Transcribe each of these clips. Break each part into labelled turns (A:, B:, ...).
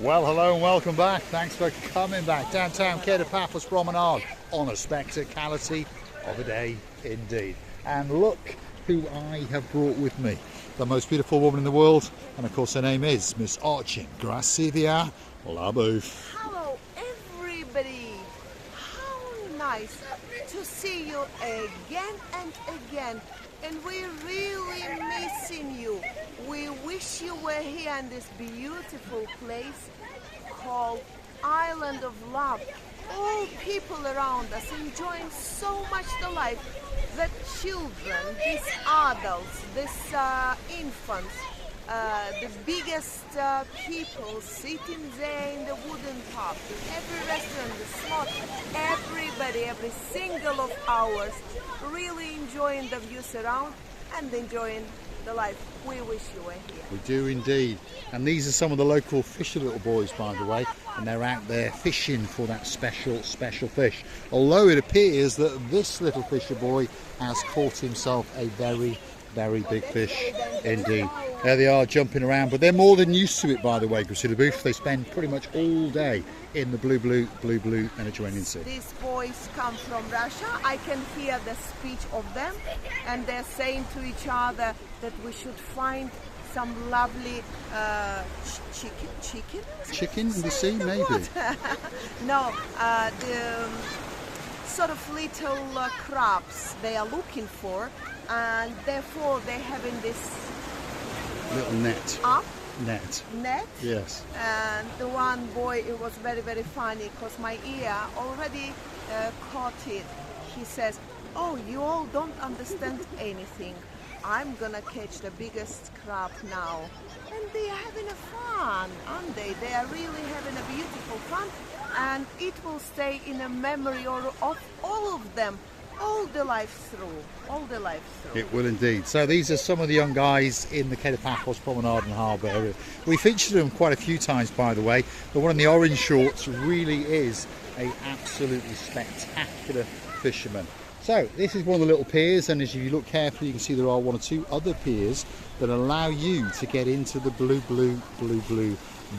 A: Well, hello and welcome back. Thanks for coming back. Downtown Kepos Promenade on a spectacality of a day indeed. And look who I have brought with me. The most beautiful woman in the world. And of course her name is Miss Archie Gracia Labouf.
B: Hello everybody. How nice to see you again and again. And we're really missing you. We wish you were here in this beautiful place called Island of Love. All people around us enjoying so much the life. The children, these adults, these infants, the biggest people sitting there in the wooden pub, in every restaurant, the slot, everybody, every single of ours, really enjoying the views around and enjoying the life. We wish you were here.
A: We do indeed. And these are some of the local fisher little boys, by the way, and they're out there fishing for that special fish. Although it appears that this little fisher boy has caught himself a very big fish indeed. There they are jumping around, but they're more than used to it, by the way, Gracia Labouf. They spend pretty much all day in the blue Mediterranean Sea.
B: These boys come from Russia. I can hear the speech of them, and they're saying to each other that we should find some lovely chicken
A: in the sea, maybe.
B: No, the sort of little crabs they are looking for, and therefore they're having this
A: little net.
B: Net?
A: Yes.
B: And the one boy, it was very funny because my ear already caught it. He says, "Oh, you all don't understand anything. I'm gonna catch the biggest crab now." And they are having a fun, aren't they? They are really having a beautiful fun, and it will stay in a memory of all of them. All the life through.
A: It will indeed. So these are some of the young guys in the Kepos Promenade and Harbour area. We featured them quite a few times, by the way. The one in the orange shorts really is a absolutely spectacular fisherman. So this is one of the little piers, and as you look carefully you can see there are one or two other piers that allow you to get into the blue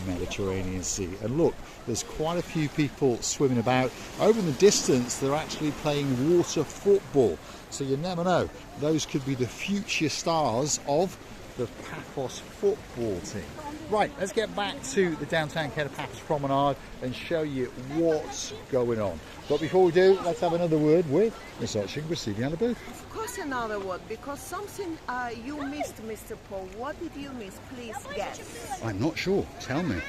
A: Mediterranean Sea. And look, there's quite a few people swimming about. Over in the distance they're actually playing water football, so you never know, those could be the future stars of the Kepos football team. Right, let's get back to the downtown Kepos Promenade and show you what's going on. But before we do, let's have another word with Miss Archie Gracia Labouf.
B: Of course, another word, because something you missed, Mr. Paul. What did you miss? Please guess.
A: I'm not sure. Tell me.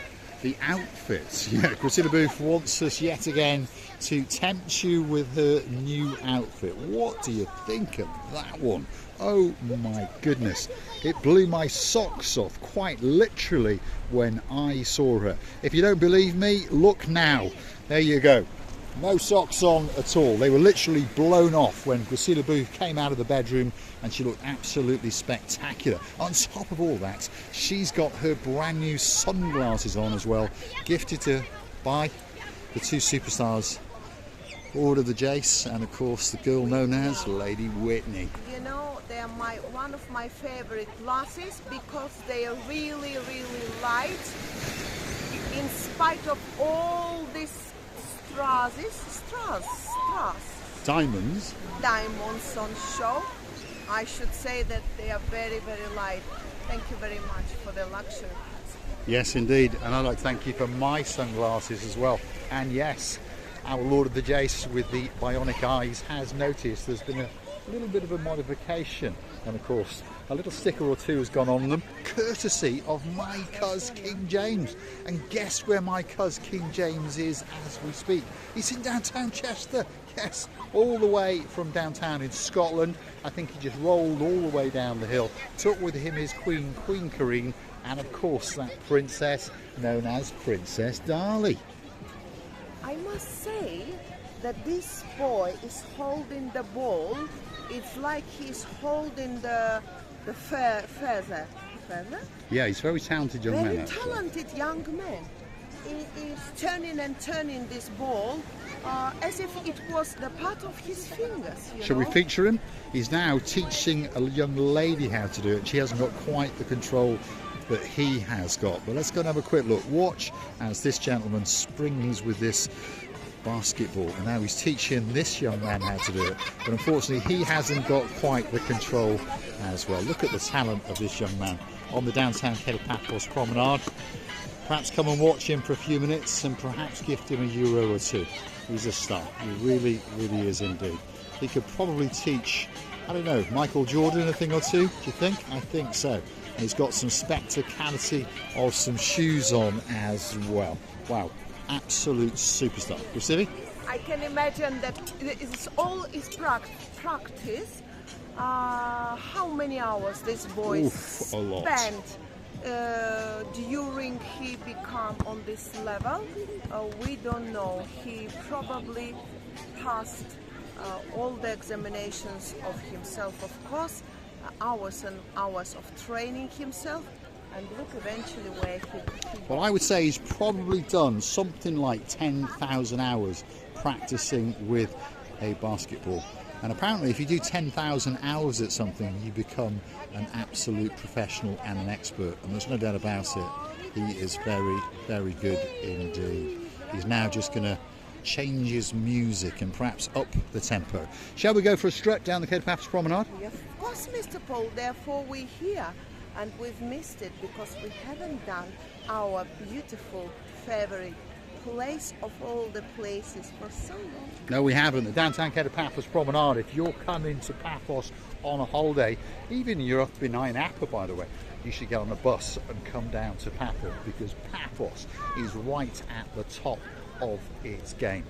A: The outfits. Yeah, Gracia Labouf wants us yet again to tempt you with her new outfit. What do you think of that one? Oh my goodness. It blew my socks off, quite literally, when I saw her. If you don't believe me, look now. There you go. No socks on at all. They were literally blown off when Gracia Labouf came out of the bedroom, and she looked absolutely spectacular. On top of all that, she's got her brand new sunglasses on as well, gifted to by the two superstars, Order the Jace, and of course the girl known as Lady Whitney.
B: You know, they are one of my favorite glasses because they are really light. In spite of all this
A: Diamonds
B: on show, I should say that they are very light. Thank you very much for the luxury.
A: Yes indeed, and I'd like to thank you for my sunglasses as well. And yes, our Lord of the Jace with the bionic eyes has noticed there's been a little bit of a modification, and of course a little sticker or two has gone on them, courtesy of my cuz King James. And guess where my cuz King James is as we speak? He's in downtown Chester. Yes, all the way from downtown in Scotland. I think he just rolled all the way down the hill, took with him his Queen Karine, and of course that princess known as Princess Dali.
B: I must say that this boy is holding the ball. It's like he's holding the feather.
A: Yeah, he's a very talented young man.
B: Very talented young man. He is turning this ball as if it was the part of his fingers.
A: Shall we feature him? He's now teaching a young lady how to do it. She hasn't got quite the control that he has got. But let's go and have a quick look. Watch as this gentleman springs with this basketball, and now he's teaching this young man how to do it, but unfortunately he hasn't got quite the control as well. Look at the talent of this young man on the downtown Kepos Promenade. Perhaps come and watch him for a few minutes and perhaps gift him €1 or two. He's a star. He really is indeed. He could probably teach, I don't know, Michael Jordan a thing or two, do you think? I think so. And he's got some spectacality of some shoes on as well. Wow, absolute superstar. Recibi?
B: I can imagine that it's all is practice. How many hours this boy
A: A lot.
B: spent during he become on this level? We don't know. He probably passed all the examinations of himself, of course, hours and hours of training himself, and look eventually where he
A: Well, I would say he's probably done something like 10,000 hours practicing with a basketball. And apparently if you do 10,000 hours at something, you become an absolute professional and an expert. And there's no doubt about it. He is very good indeed. He's now just going to change his music and perhaps up the tempo. Shall we go for a strut down the Kepos Promenade?
B: Of course, Mr. Paul, therefore we're here, and we've missed it because we haven't done our beautiful favorite place of all the places for so long.
A: No, we haven't. The downtown Kepos Promenade, if you're coming to Paphos on a holiday, even you're up in Napa, by the way, you should get on a bus and come down to Paphos, because Paphos is right at the top of its game.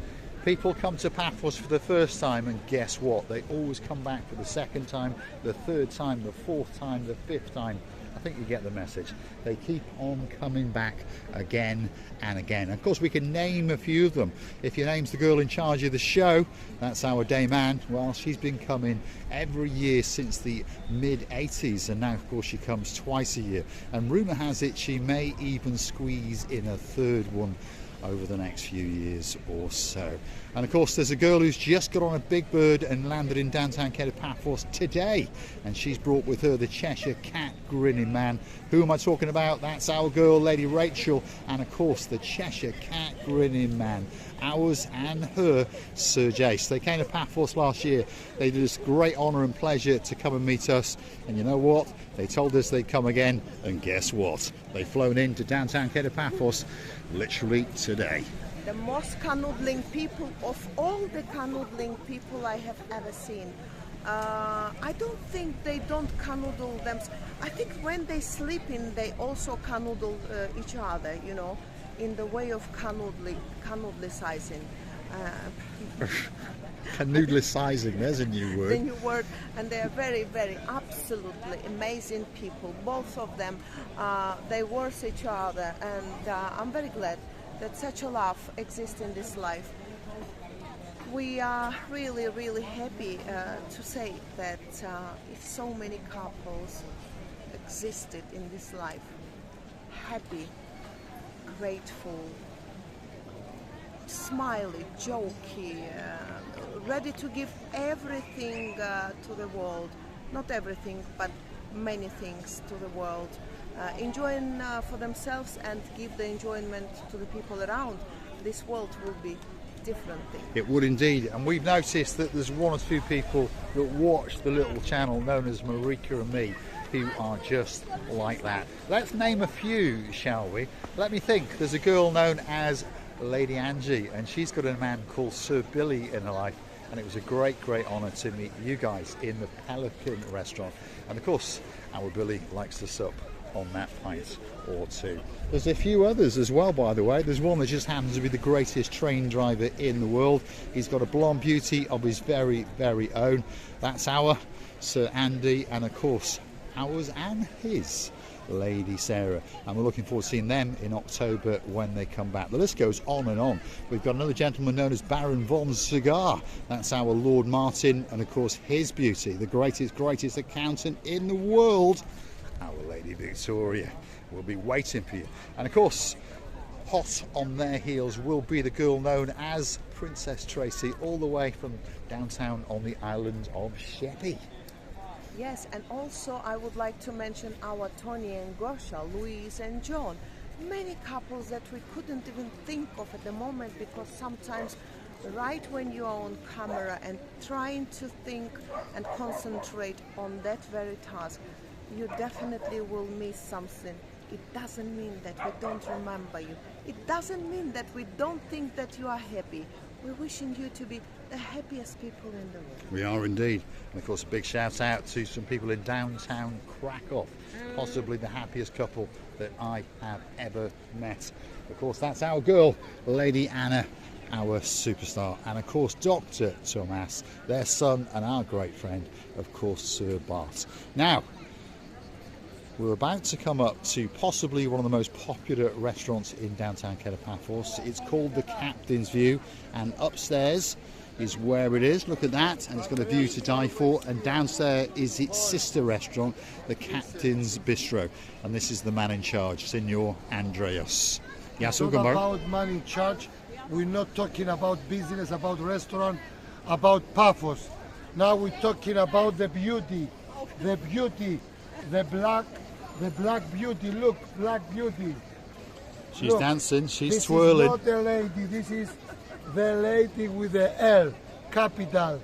A: People come to Paphos for the first time, and guess what? They always come back for the second time, the third time, the fourth time, the fifth time. I think you get the message. They keep on coming back again and again. Of course, we can name a few of them. If your name's the girl in charge of the show, that's our Dame Anne. Well, she's been coming every year since the mid-80s, and now, of course, she comes twice a year. And rumour has it she may even squeeze in a third one over the next few years or so. And of course there's a girl who's just got on a big bird and landed in downtown Paphos today, and she's brought with her the Cheshire Cat grinning man. Who am I talking about? That's our girl, Lady Rachel, and of course the Cheshire Cat grinning man, ours and her Sir Jace. They came to Paphos last year. They did us great honour and pleasure to come and meet us, and you know what? They told us they'd come again, and guess what? They've flown into downtown Paphos literally today.
B: The most canoodling people of all the canoodling people I have ever seen. I don't think they don't canoodle them. I think when they sleep in, they also canoodle each other, you know, in the way of canoodlicizing.
A: Canoodlicizing, there's a new word.
B: The new word, and they are very absolutely amazing people. Both of them, they worship each other, and I'm very glad that such a love exists in this life. We are really happy to say that if so many couples existed in this life, happy, grateful, smiley, jokey, ready to give everything to the world. Not everything, but many things to the world. Enjoying for themselves and give the enjoyment to the people around. This world will be different thing.
A: It would indeed, and we've noticed that there's one or two people that watch the little channel known as Marika and me who are just like that. Let's name a few, shall we? Let me think. There's a girl known as Lady Angie, and she's got a man called Sir Billy in her life, and it was a great honour to meet you guys in the Pelican restaurant. And of course our Billy likes to sup on that pint or two. There's a few others as well, by the way. There's one that just happens to be the greatest train driver in the world. He's got a blonde beauty of his very own. That's our Sir Andy, and of course ours and his Lady Sarah, and we're looking forward to seeing them in October when they come back. The list goes on and on. We've got another gentleman known as Baron von Cigar. That's our Lord Martin, and of course his beauty, the greatest accountant in the world, our Lady Victoria, will be waiting for you. And of course, hot on their heels will be the girl known as Princess Tracy, all the way from downtown on the island of Sheppey.
B: Yes, and also I would like to mention our Tony and Gosha, Louise and John. Many couples that we couldn't even think of at the moment, because sometimes right when you are on camera and trying to think and concentrate on that very task, you definitely will miss something. It doesn't mean that we don't remember you. It doesn't mean that we don't think that you are happy. We're wishing you to be the happiest people in the world.
A: We are indeed. And of course, a big shout out to some people in downtown Krakow, possibly the happiest couple that I have ever met. Of course, that's our girl, Lady Anna, our superstar, and of course Dr. Thomas, their son, and our great friend, of course, Sir Bart. Now, we're about to come up to possibly one of the most popular restaurants in downtown Kepos. It's called the Captain's View, and upstairs is where it is. Look at that, and it's got a view to die for. And downstairs is its sister restaurant, the Captain's Bistro, and this is the man in charge, Senor Andreas.
C: It's not about money in charge. We're not talking about business, about restaurant, about Paphos. Now we're talking about the beauty, the black beauty. Look, black beauty.
A: She's dancing, she's
C: this
A: twirling.
C: This is not the lady, this is the lady with the L, capital.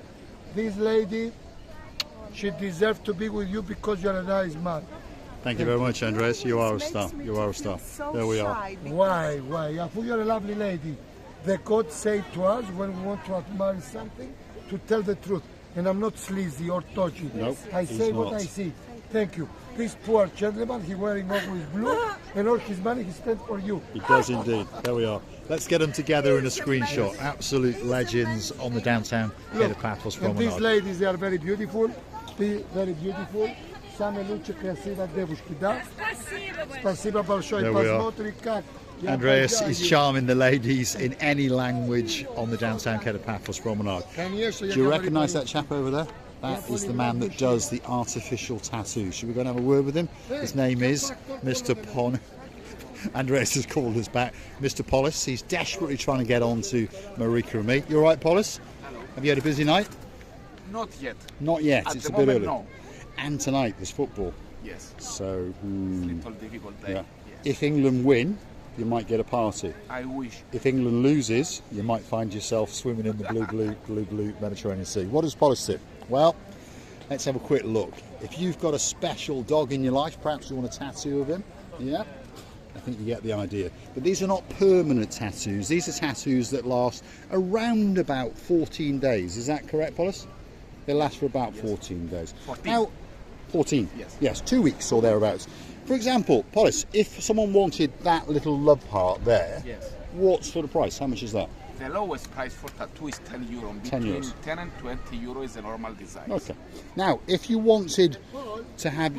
C: This lady, she deserves to be with you because you're a nice man.
A: Thank you very much, Andres. You are a star. You are a star. There we are.
C: Why? Yeah, you're a lovely lady. The God said to us when we want to admire something, to tell the truth. And I'm not sleazy or dodgy.
A: Nope,
C: I say what I see. Thank you. This poor gentleman, he's wearing always blue, and all his money he spent for you.
A: He does indeed. There we are. Let's get them together in a screenshot. Absolute legends on the downtown Kepos
C: And these
A: Promenade.
C: ladies, they are very beautiful. Very beautiful. Самые лучшие красивые девушки, да? Спасибо большое.
A: There we are.
C: Посмотри как.
A: Andreas is charming the ladies in any language on the downtown Kepos Promenade. Do you recognise that chap over there? That is the man that does the artificial tattoo. Should we go and have a word with him? His name is Mr. Pon. Andreas has called us back. Mr. Polis. He's desperately trying to get on to Marika and me. You all right, Polis? Have you had a busy night?
D: Not yet.
A: Not yet.
D: At
A: It's
D: the
A: a bit
D: moment,
A: early.
D: no.
A: And tonight there's football.
D: Yes.
A: So,
D: Little difficult day.
A: yeah.
D: Yes.
A: If England win, you might get a party.
D: I wish.
A: If England loses, you might find yourself swimming in the blue Mediterranean Sea. What does Polis do? Well, let's have a quick look. If you've got a special dog in your life, perhaps you want a tattoo of him. Yeah, I think you get the idea. But these are not permanent tattoos. These are tattoos that last around about 14 days. Is that correct, Polis? They last for about 14 days.
D: 14.
A: Now, 14?
D: Yes.
A: 2 weeks or thereabouts. For example, Polis, if someone wanted that little love heart there,
D: Yes.
A: what sort of price? How much is that?
D: The lowest price for tattoo is 10 euro.
A: 10
D: Between
A: euros.
D: 10 and 20 euro is the normal design.
A: Okay. Now, if you wanted to have...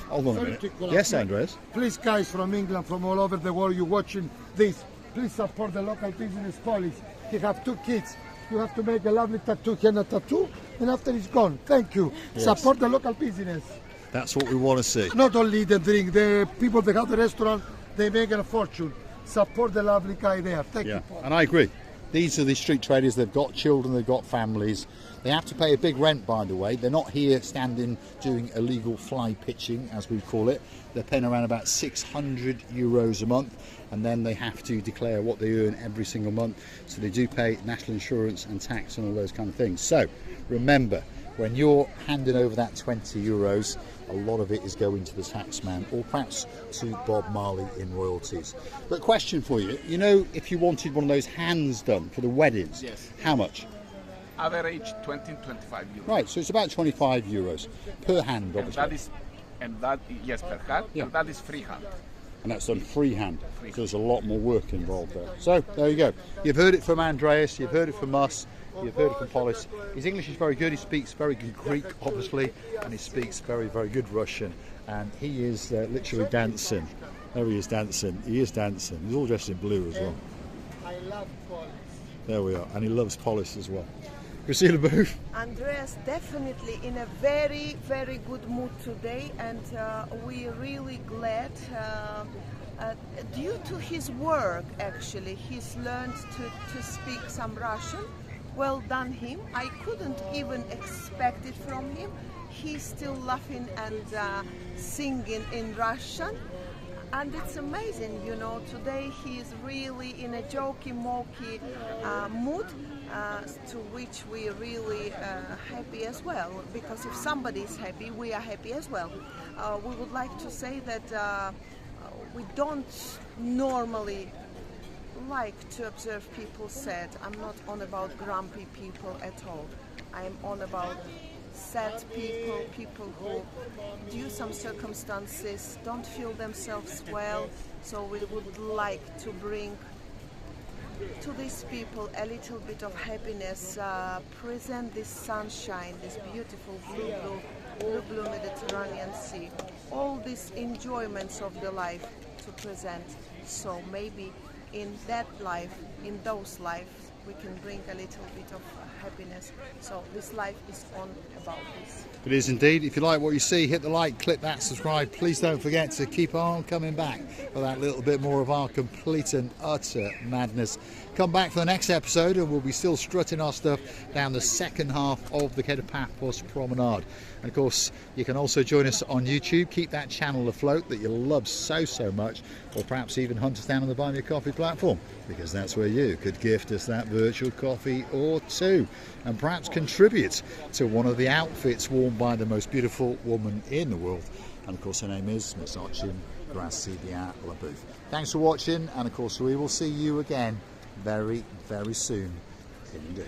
A: Hold on a minute. Yes, Andres?
C: Please, guys from England, from all over the world, you're watching this. Please support the local business policy. He have 2 kids. You have to make a lovely tattoo, henna tattoo, and after it's gone. Thank you.
A: Yes.
C: Support the local business.
A: That's what we want to see.
C: Not only the drink, the people that have the restaurant, they make a fortune. Support the lovely guy there. Thank
A: Yeah,
C: you, Paul.
A: and I agree. These are the street traders. They've got children, they've got families. They have to pay a big rent, by the way. They're not here standing doing illegal fly pitching, as we call it. They're paying around about 600 euros a month, and then they have to declare what they earn every single month. So they do pay national insurance and tax and all those kind of things. So remember, when you're handing over that 20 euros, a lot of it is going to the taxman, or perhaps to Bob Marley in royalties. But question for you, you know, if you wanted one of those hands done for the weddings,
D: Yes.
A: how much?
D: Average 20 25 euros.
A: Right, so it's about 25 euros per hand,
D: And
A: obviously.
D: yes, per hand.
A: Yeah.
D: And that is free hand.
A: And that's done freehand. So there's a lot more work involved there. So there you go. You've heard it from Andreas, you've heard it from us, you've heard it from Polis. His English is very good, he speaks very good Greek, obviously, and he speaks very, very good Russian. And he is literally dancing. There he is dancing. He is dancing. He's all dressed in blue as well.
C: I love Paul.
A: There we are. And he loves Polis as well. Priscilla Booth.
B: Andreas definitely in a very, very good mood today, and we're really glad. Due to his work, actually, he's learned to speak some Russian. Well done him. I couldn't even expect it from him. he's still laughing and singing in Russian. And it's amazing, you know, today he is really in a jokey-mokey mood, to which we are really happy as well, because if somebody is happy, we are happy as well. We would like to say that we don't normally like to observe people sad. I'm not on about grumpy people at all. I'm on about sad people, people who, due to some circumstances, don't feel themselves well. So we would like to bring to these people a little bit of happiness, present this sunshine, this beautiful blue Mediterranean Sea, all these enjoyments of the life to present. So maybe in that life, in those lives, we can bring a little bit of happiness. So this life is on about this.
A: It is indeed. If you like what you see, hit the like, click that subscribe. Please don't forget to keep on coming back for that little bit more of our complete and utter madness. Come back for the next episode and we'll be still strutting our stuff down the second half of the Kepos Promenade. And of course, you can also join us on YouTube. Keep that channel afloat that you love so much, or perhaps even hunt us down on the Buy Me a Coffee platform, because that's where you could gift us that virtual coffee or two, and perhaps contribute to one of the outfits worn by the most beautiful woman in the world. And of course, her name is Miss Ochin Gracidia Labooth. Thanks for watching, and of course we will see you again very soon indeed.